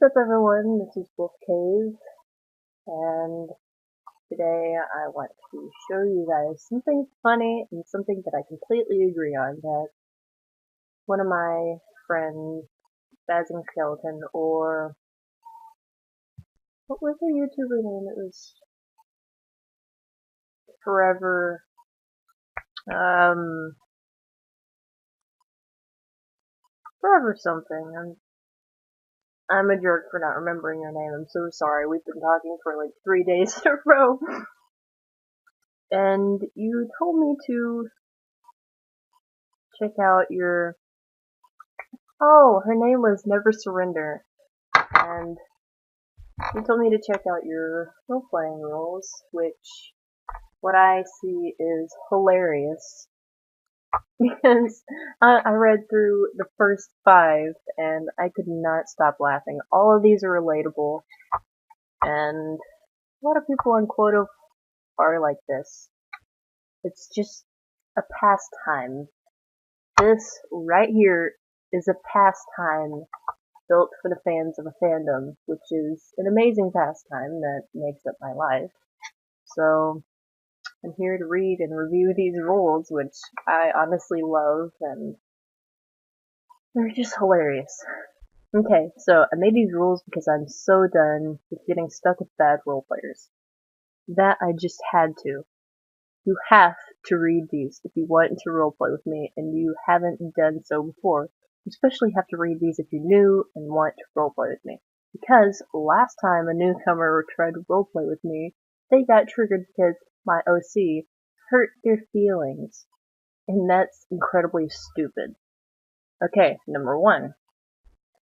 What's up everyone, this is Wolf Cave, and today I want to show you guys something funny and something that I completely agree on, that one of my friends, Bazzing Skeleton, or what was her YouTuber name? It was Forever, Forever something. I'm a jerk for not remembering her name, I'm so sorry, we've been talking for like 3 days in a row. And you told me to check out your... Oh, her name was Never Surrender, and you told me to check out your role-playing rules, which what I see is hilarious, because I read through the first 5, and I could not stop laughing. All of these are relatable, and a lot of people on Quoto are like this. It's just a pastime. This right here is a pastime built for the fans of a fandom, which is an amazing pastime that makes up my life. So, I'm here to read and review these rules, which I honestly love, and they're just hilarious. Okay, so I made these rules because I'm so done with getting stuck with bad role players. That I just had to. You have to read these if you want to roleplay with me, and you haven't done so before. You especially have to read these if you're new and want to roleplay with me. Because last time a newcomer tried to roleplay with me, they got triggered because my OC hurt their feelings. And that's incredibly stupid. Okay, number 1.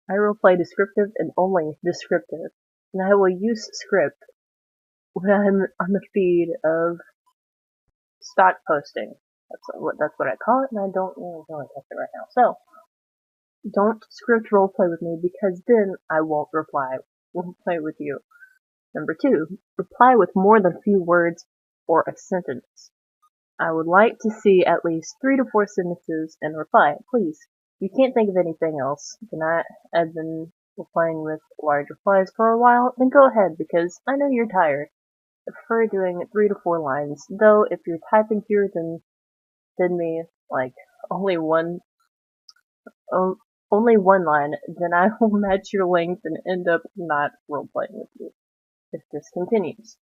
I roleplay descriptive and only descriptive. And I will use script when I'm on the feed of stock posting. That's what I call it, and I don't really feel like it right now. So, don't script roleplay with me, because then I won't roleplay with you. Number 2, reply with more than a few words or a sentence. I would like to see at least 3 to 4 sentences in reply, please. If you can't think of anything else, then I've been replying with large replies for a while, then go ahead, because I know you're tired. I prefer doing 3 to 4 lines, though if you're typing fewer than me, like only one line, then I will match your length and end up not roleplaying with you if this continues.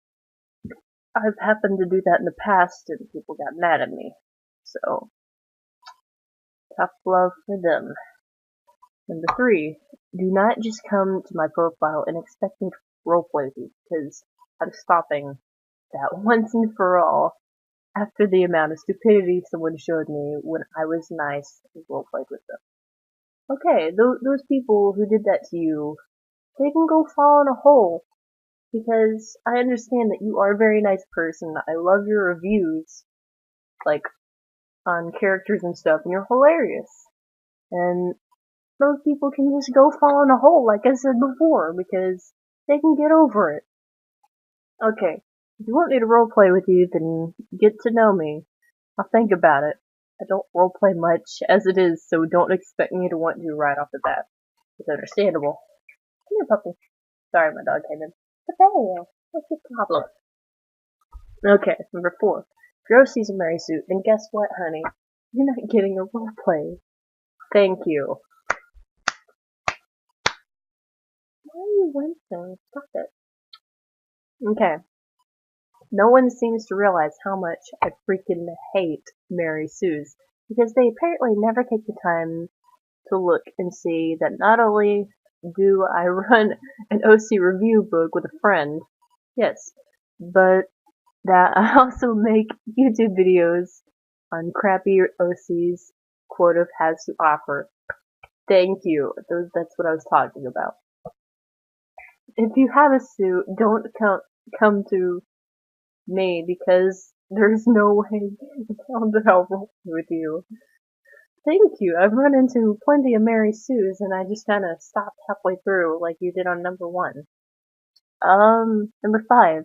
I've happened to do that in the past and people got mad at me, so tough love for them. Number 3, do not just come to my profile and expect me to roleplay with you, because I'm stopping that once and for all after the amount of stupidity someone showed me when I was nice and roleplayed with them. Okay, those people who did that to you, they can go fall in a hole, because I understand that you are a very nice person. I love your reviews, like, on characters and stuff, and you're hilarious. And those people can just go fall in a hole, like I said before, because they can get over it. Okay, if you want me to roleplay with you, then get to know me. I'll think about it. I don't roleplay much as it is, so don't expect me to want to right off the bat. It's understandable. Come here, puppy. Sorry, my dog came in. But hey, what's the problem? Okay, number 4. If your OC's a Mary suit, then guess what, honey? You're not getting a roleplay. Thank you. Why are you wincing? Stop it. Okay. No one seems to realize how much I freaking hate Mary Sues, because they apparently never take the time to look and see that not only do I run an OC review book with a friend, yes, but that I also make YouTube videos on crappy OCs Quotive has to offer. Thank you. That's what I was talking about. If you have a suit, don't come to me, because there's no way I'll roll with you. Thank you. I've run into plenty of Mary Sues, and I just kinda stopped halfway through, like you did on number 1. Number 5.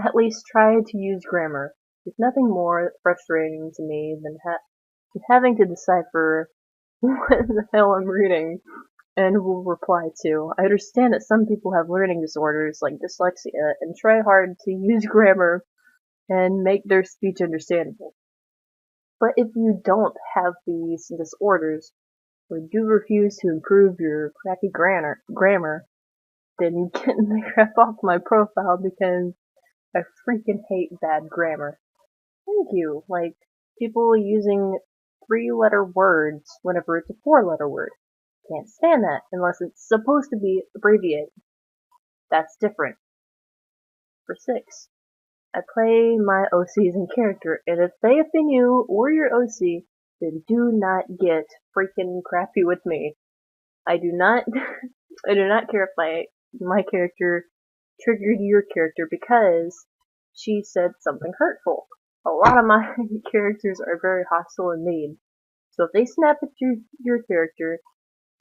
At least try to use grammar. There's nothing more frustrating to me than having to decipher what the hell I'm reading, and will reply to. I understand that some people have learning disorders like dyslexia and try hard to use grammar and make their speech understandable. But if you don't have these disorders, or do refuse to improve your crappy grammar, then get the crap off my profile because I freaking hate bad grammar. Thank you. Like, people using 3-letter words whenever it's a 4-letter word. Can't stand that unless it's supposed to be abbreviated. That's different. For 6, I play my OCs in character, and if they offend you or your OC, then do not get freaking crappy with me. I do not care if my character triggered your character because she said something hurtful. A lot of my characters are very hostile and mean. So if they snap at your character,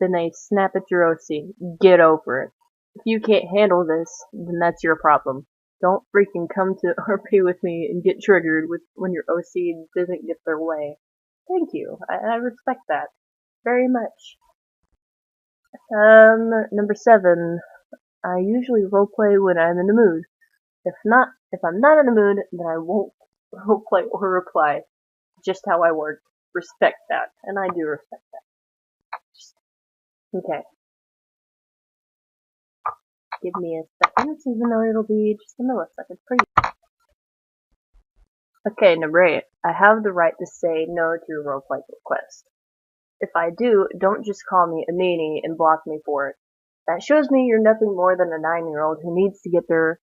then they snap at your OC. Get over it. If you can't handle this, then that's your problem. Don't freaking come to RP with me and get triggered when your OC doesn't get their way. Thank you. I respect that very much. Number 7. I usually roleplay when I'm in the mood. If I'm not in the mood, then I won't roleplay or reply. Just how I work. Respect that. And I do respect that. Okay. Give me a second, even though it'll be just a millisecond for you. Okay, number 8. I have the right to say no to your roleplay request. If I do, don't just call me a meanie and block me for it. That shows me you're nothing more than a 9-year-old who needs to get their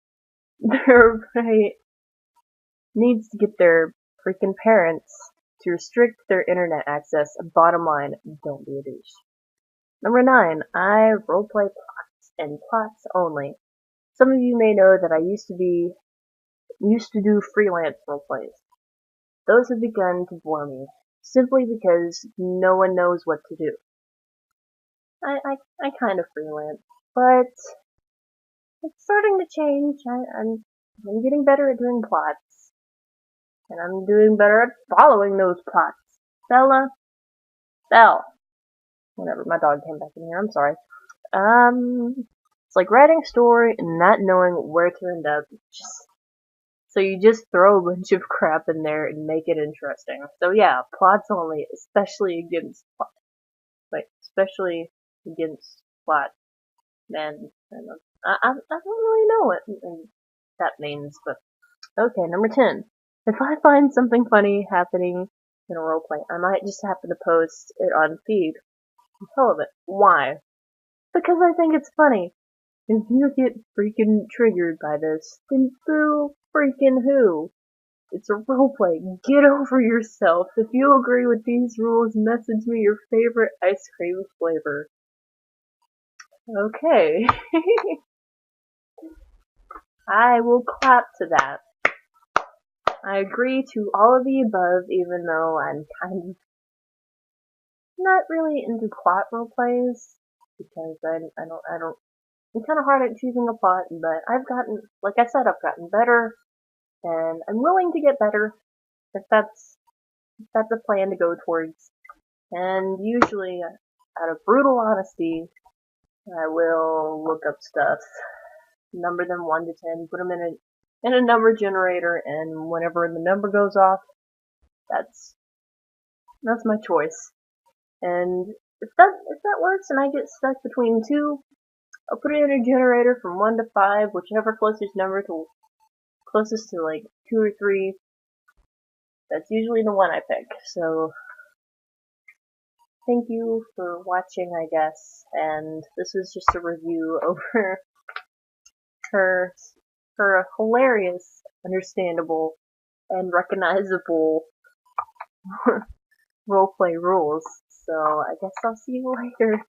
freaking parents to restrict their internet access. Bottom line, don't be a douche. Number 9, I roleplay plots and plots only. Some of you may know that I used to do freelance roleplays. Those have begun to bore me, simply because no one knows what to do. I kind of freelance, but it's starting to change. I'm getting better at doing plots, and I'm doing better at following those plots. Belle. Whenever my dog came back in here, I'm sorry. It's like writing a story and not knowing where to end up. So you just throw a bunch of crap in there and make it interesting. So yeah, plots only, especially against plot. Man, I don't really know what that means, but okay, number 10. If I find something funny happening in a roleplay, I might just happen to post it on feed. Hell of it. Why? Because I think it's funny. If you get freaking triggered by this, then boo freaking who? It's a roleplay. Get over yourself. If you agree with these rules, message me your favorite ice cream flavor. Okay. I will clap to that. I agree to all of the above, even though I'm kind of not really into plot roleplays, because I'm kind of hard at choosing a plot, but like I said, I've gotten better, and I'm willing to get better, if that's a plan to go towards. And usually, out of brutal honesty, I will look up stuff, number them 1 to 10, put them in a number generator, and whenever the number goes off, that's my choice. And if that works and I get stuck between 2, I'll put it in a generator from 1 to 5, whichever closest to like 2 or 3. That's usually the one I pick. So thank you for watching, I guess. And this was just a review over her hilarious, understandable, and recognizable roleplay rules. So I guess I'll see you later.